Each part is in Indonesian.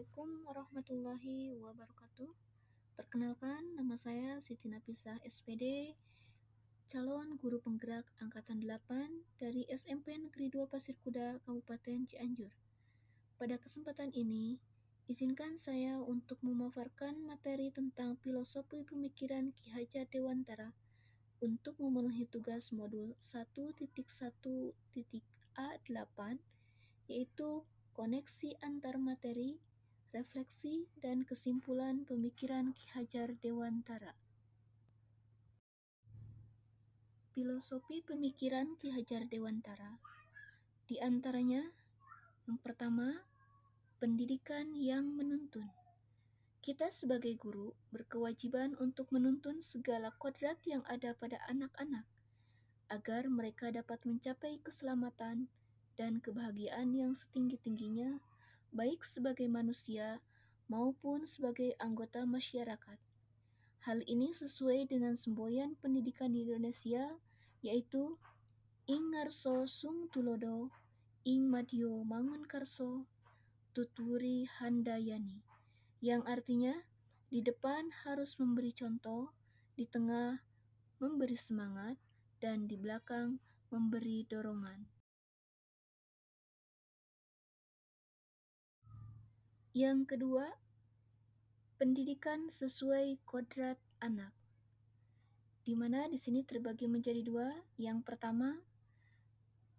Assalamualaikum warahmatullahi wabarakatuh. Perkenalkan, nama saya Siti Nafisah SPD, calon guru penggerak Angkatan 8 dari SMP Negeri 2 Pasir Kuda, Kabupaten Cianjur. Pada kesempatan ini, izinkan saya untuk memaparkan materi tentang filosofi pemikiran Ki Hajar Dewantara untuk memenuhi tugas modul 1.1.A8, yaitu koneksi antar materi, refleksi, dan kesimpulan pemikiran Ki Hajar Dewantara. Filosofi pemikiran Ki Hajar Dewantara, di antaranya yang pertama, pendidikan yang menuntun. Kita sebagai guru berkewajiban untuk menuntun segala kodrat yang ada pada anak-anak, agar mereka dapat mencapai keselamatan dan kebahagiaan yang setinggi-tingginya, baik sebagai manusia maupun sebagai anggota masyarakat. Hal ini sesuai dengan semboyan pendidikan di Indonesia, yaitu ing ngarso sung tulodo, ing madyo mangun karso, tuturi handayani, yang artinya di depan harus memberi contoh, di tengah memberi semangat, dan di belakang memberi dorongan. Yang kedua, pendidikan sesuai kodrat anak, di mana di sini terbagi menjadi dua. Yang pertama,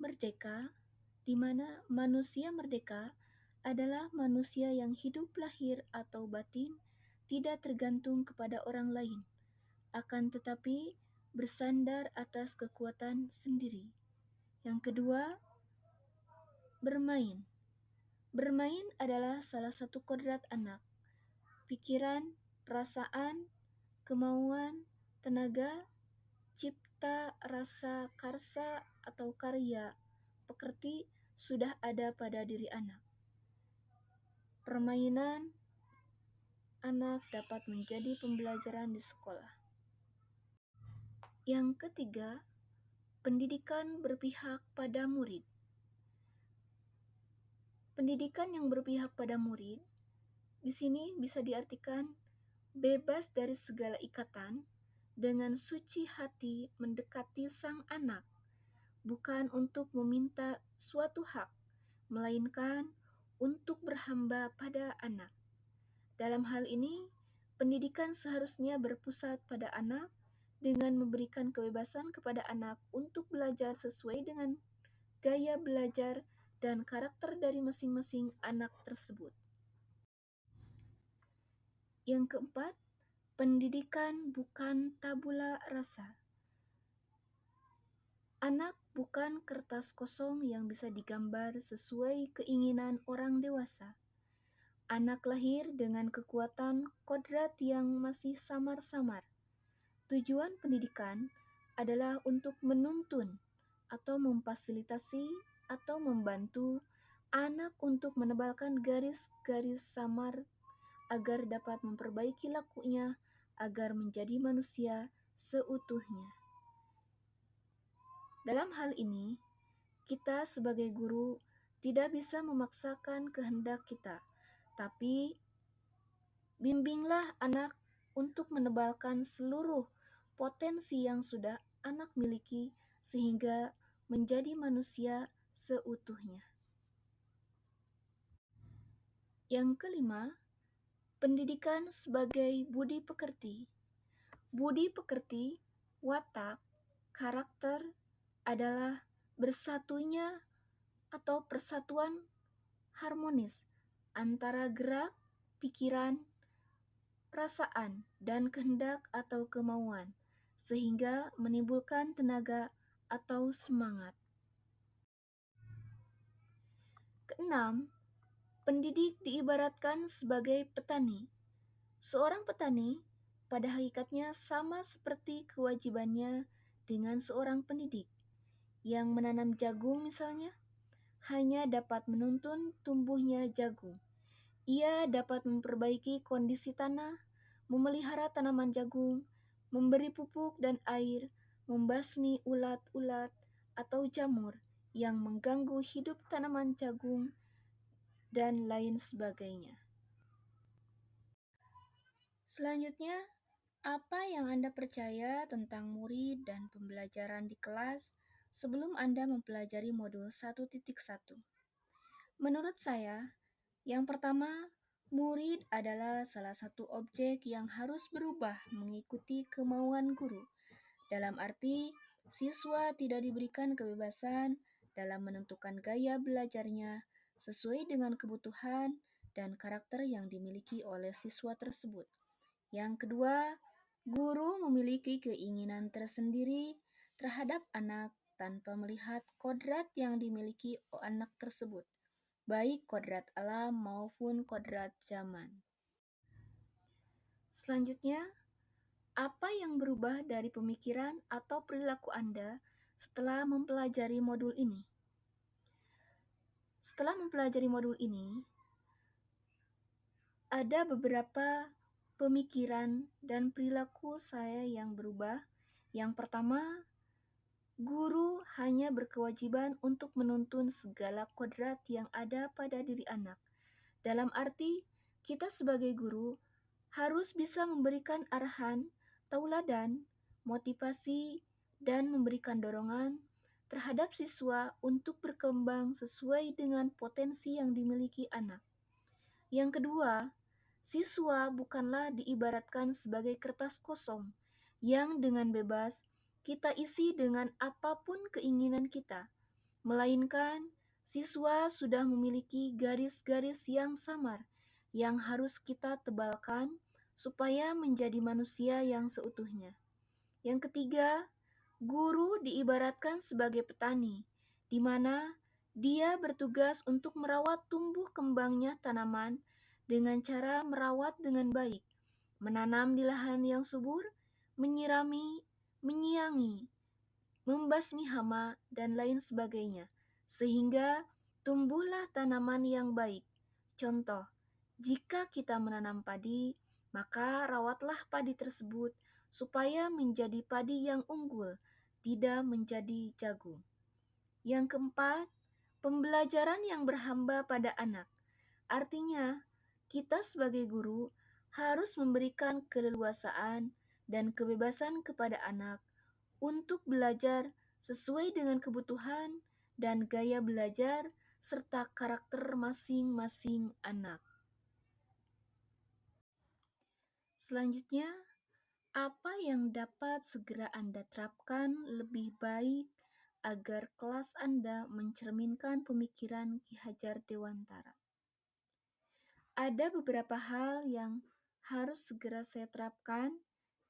merdeka, di mana manusia merdeka adalah manusia yang hidup lahir atau batin tidak tergantung kepada orang lain, akan tetapi bersandar atas kekuatan sendiri. Yang kedua, bermain. Bermain adalah salah satu kodrat anak. Pikiran, perasaan, kemauan, tenaga, cipta, rasa, karsa, atau karya, pekerti sudah ada pada diri anak. Permainan anak dapat menjadi pembelajaran di sekolah. Yang ketiga, pendidikan berpihak pada murid. Pendidikan yang berpihak pada murid di sini bisa diartikan bebas dari segala ikatan, dengan suci hati mendekati sang anak, bukan untuk meminta suatu hak, melainkan untuk berhamba pada anak. Dalam hal ini, pendidikan seharusnya berpusat pada anak dengan memberikan kebebasan kepada anak untuk belajar sesuai dengan gaya belajar dan karakter dari masing-masing anak tersebut. Yang keempat, pendidikan bukan tabula rasa. Anak bukan kertas kosong yang bisa digambar sesuai keinginan orang dewasa. Anak lahir dengan kekuatan kodrat yang masih samar-samar. Tujuan pendidikan adalah untuk menuntun atau memfasilitasi atau membantu anak untuk menebalkan garis-garis samar agar dapat memperbaiki lakunya agar menjadi manusia seutuhnya. Dalam hal ini, kita sebagai guru tidak bisa memaksakan kehendak kita, tapi bimbinglah anak untuk menebalkan seluruh potensi yang sudah anak miliki sehingga menjadi manusia seutuhnya. Yang kelima, pendidikan sebagai budi pekerti. Budi pekerti, watak, karakter adalah bersatunya atau persatuan harmonis antara gerak, pikiran, perasaan, dan kehendak atau kemauan, sehingga menimbulkan tenaga atau semangat. Keenam, pendidik diibaratkan sebagai petani. Seorang petani pada hakikatnya sama seperti kewajibannya dengan seorang pendidik yang menanam jagung misalnya, hanya dapat menuntun tumbuhnya jagung. Ia dapat memperbaiki kondisi tanah, memelihara tanaman jagung, memberi pupuk dan air, membasmi ulat-ulat atau jamur yang mengganggu hidup tanaman jagung, dan lain sebagainya. Selanjutnya, apa yang Anda percaya tentang murid dan pembelajaran di kelas sebelum Anda mempelajari modul 1.1? Menurut saya, yang pertama, murid adalah salah satu objek yang harus berubah mengikuti kemauan guru. Dalam arti, siswa tidak diberikan kebebasan dalam menentukan gaya belajarnya sesuai dengan kebutuhan dan karakter yang dimiliki oleh siswa tersebut. Yang kedua, guru memiliki keinginan tersendiri terhadap anak tanpa melihat kodrat yang dimiliki anak tersebut, baik kodrat alam maupun kodrat zaman. Selanjutnya, apa yang berubah dari pemikiran atau perilaku Anda setelah mempelajari modul ini? Setelah mempelajari modul ini, ada beberapa pemikiran dan perilaku saya yang berubah. Yang pertama, guru hanya berkewajiban untuk menuntun segala kodrat yang ada pada diri anak. Dalam arti, kita sebagai guru harus bisa memberikan arahan, tauladan, motivasi, dan memberikan dorongan terhadap siswa untuk berkembang sesuai dengan potensi yang dimiliki anak. Yang kedua, siswa bukanlah diibaratkan sebagai kertas kosong yang dengan bebas kita isi dengan apapun keinginan kita, melainkan siswa sudah memiliki garis-garis yang samar yang harus kita tebalkan supaya menjadi manusia yang seutuhnya. Yang ketiga, guru diibaratkan sebagai petani, di mana dia bertugas untuk merawat tumbuh kembangnya tanaman dengan cara merawat dengan baik, menanam di lahan yang subur, menyirami, menyiangi, membasmi hama, dan lain sebagainya, sehingga tumbuhlah tanaman yang baik. Contoh, jika kita menanam padi, maka rawatlah padi tersebut supaya menjadi padi yang unggul, tidak menjadi jagung. Yang keempat, pembelajaran yang berhamba pada anak. Artinya, kita sebagai guru harus memberikan keleluasaan dan kebebasan kepada anak untuk belajar sesuai dengan kebutuhan dan gaya belajar serta karakter masing-masing anak. Selanjutnya, apa yang dapat segera Anda terapkan lebih baik agar kelas Anda mencerminkan pemikiran Ki Hajar Dewantara? Ada beberapa hal yang harus segera saya terapkan,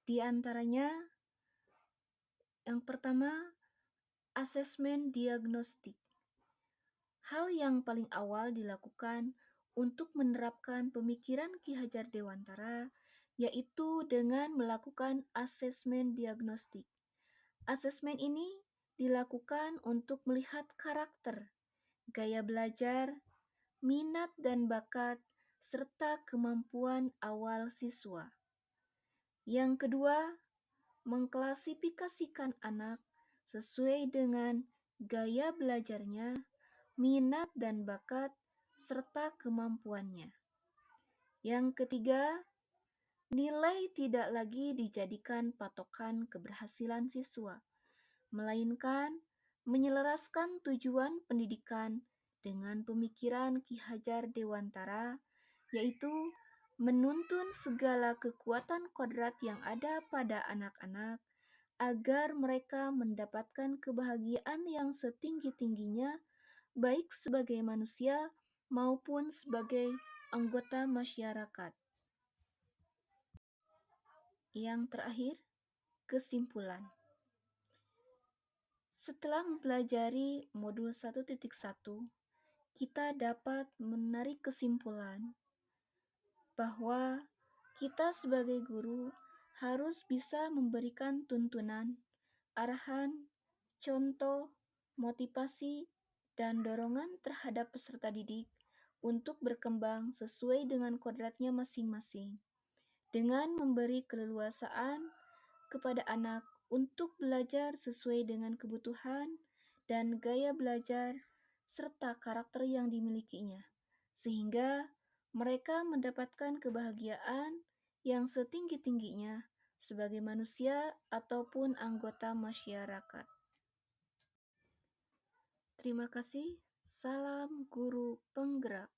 di antaranya yang pertama, asesmen diagnostik. Hal yang paling awal dilakukan untuk menerapkan pemikiran Ki Hajar Dewantara yaitu dengan melakukan asesmen diagnostik. Asesmen ini dilakukan untuk melihat karakter, gaya belajar, minat dan bakat, serta kemampuan awal siswa. Yang kedua, mengklasifikasikan anak sesuai dengan gaya belajarnya, minat dan bakat, serta kemampuannya. Yang ketiga, nilai tidak lagi dijadikan patokan keberhasilan siswa, melainkan menyelaraskan tujuan pendidikan dengan pemikiran Ki Hajar Dewantara, yaitu menuntun segala kekuatan kodrat yang ada pada anak-anak agar mereka mendapatkan kebahagiaan yang setinggi-tingginya, baik sebagai manusia maupun sebagai anggota masyarakat. Yang terakhir, kesimpulan. Setelah mempelajari modul 1.1, kita dapat menarik kesimpulan bahwa kita sebagai guru harus bisa memberikan tuntunan, arahan, contoh, motivasi, dan dorongan terhadap peserta didik untuk berkembang sesuai dengan kodratnya masing-masing, dengan memberi keleluasaan kepada anak untuk belajar sesuai dengan kebutuhan dan gaya belajar serta karakter yang dimilikinya, sehingga mereka mendapatkan kebahagiaan yang setinggi-tingginya sebagai manusia ataupun anggota masyarakat. Terima kasih. Salam guru penggerak.